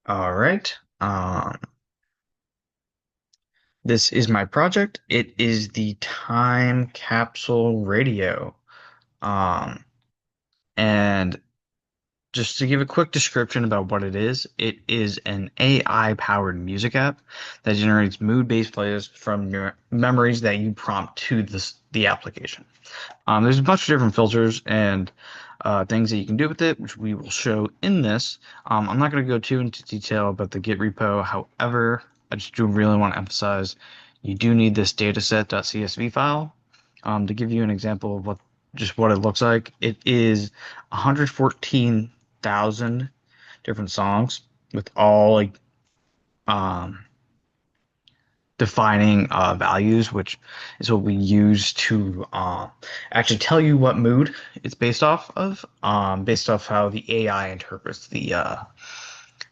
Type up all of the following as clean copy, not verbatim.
All right. This is my project. It is the Time Capsule Radio. Um, and just to give a quick description about what it is an AI-powered music app that generates mood-based playlists from your memories that you prompt to the application. There's a bunch of different filters and things that you can do with it, which we will show in this. I'm not going to go too into detail about the Git repo. However, I just do really want to emphasize you do need this dataset.csv file to give you an example of what it looks like. It is 114,000 different songs with all like um, defining values, which is what we use to actually tell you what mood it's based off how the AI interprets the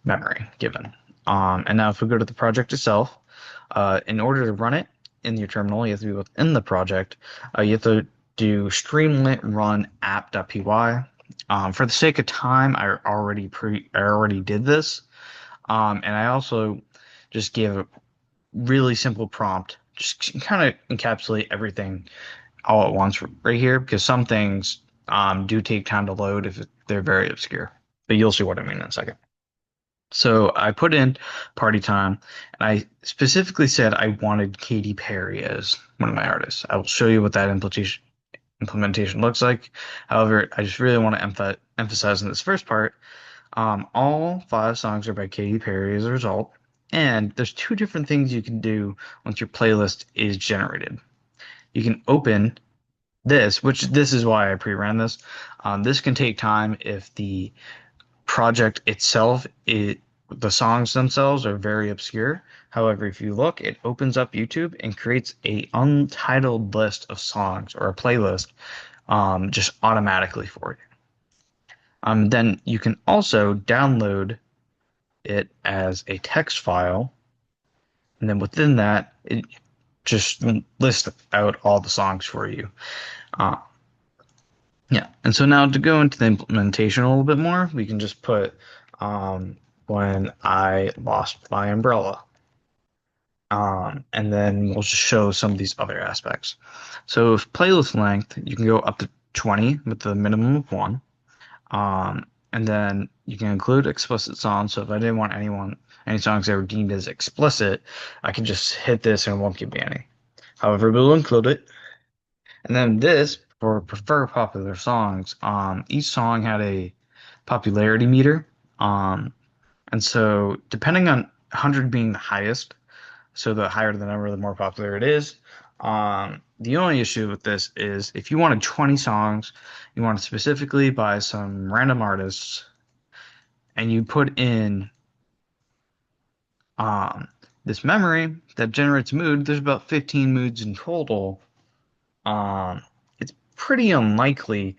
memory given. And now, if we go to the project itself, in order to run it in your terminal, you have to be within the project. You have to do streamlit run app.py. For the sake of time, I already did this, and I also just gave a really simple prompt, just kind of encapsulate everything all at once right here because some things do take time to load if they're very obscure. But you'll see what I mean in a second. So I put in party time, and I specifically said I wanted Katy Perry as one of my artists. I will show you what that implementation looks like. However, I just really want to emphasize in this first part, all five songs are by Katy Perry as a result. And there's two different things you can do once your playlist is generated. You can open this, which this is why I pre-ran this. This can take time if the project itself, the songs themselves are very obscure. However, if you look, it opens up YouTube and creates a untitled list of songs or a playlist just automatically for you. Then you can also download it as a text file, and then within that, it just lists out all the songs for you. Uh, yeah, and so now to go into the implementation a little bit more, we can just put when I lost my umbrella. And then we'll just show some of these other aspects. So playlist length, you can go up to 20 with the minimum of one. And then you can include explicit songs. So if I didn't want any songs that were deemed as explicit, I can just hit this and it won't give me any. However, we'll include it. And then this for prefer popular songs. Each song had a popularity meter. And so depending on 100 being the highest, so the higher the number, the more popular it is. The only issue with this is if you wanted 20 songs, you wanted specifically by some random artists, and you put in um, this memory that generates mood, there's about 15 moods in total. It's pretty unlikely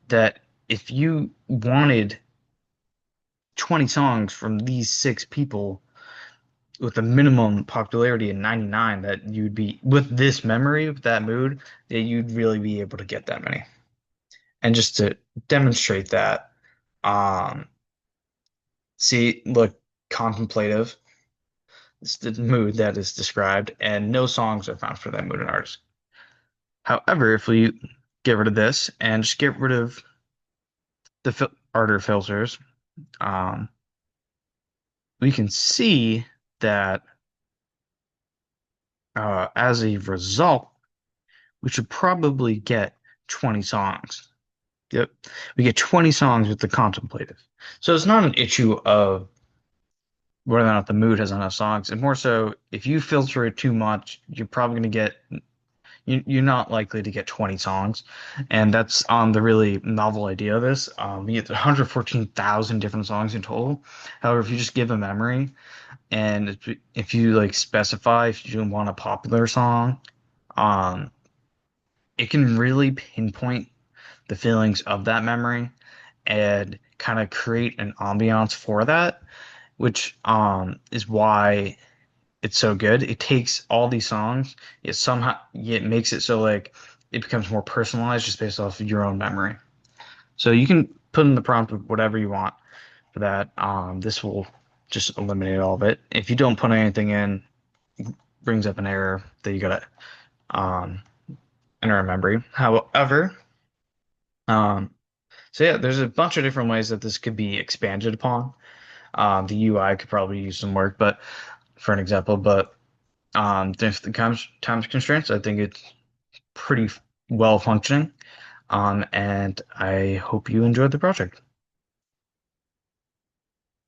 that if you wanted 20 songs from these six people with a minimum popularity of 99, that you'd be with this memory, with that mood, that you'd really be able to get that many. And just to demonstrate that, um, see, look, contemplative. It's the mood that is described, and no songs are found for that mood and artist. However, if we get rid of this and just get rid of the order filters, um, we can see that as a result, we should probably get 20 songs. Yep. We get 20 songs with the contemplative. So it's not an issue of whether or not the mood has enough songs. And more so, if you filter it too much, you're probably going to get you're not likely to get 20 songs, and that's the really novel idea of this. You get 114,000 different songs in total. However, if you just give a memory, and if you like specify if you want a popular song, um, it can really pinpoint the feelings of that memory and kind of create an ambiance for that, which is why it's so good. It takes all these songs, it makes it so like it becomes more personalized just based off of your own memory. So you can put in the prompt of whatever you want for that. This will just eliminate all of it. If you don't put anything in, it brings up an error that you gotta um, enter a memory. However, um, so yeah, there's a bunch of different ways that this could be expanded upon. The UI could probably use some work, but for an example, but there's the time constraints. I think it's pretty well functioning. And I hope you enjoyed the project.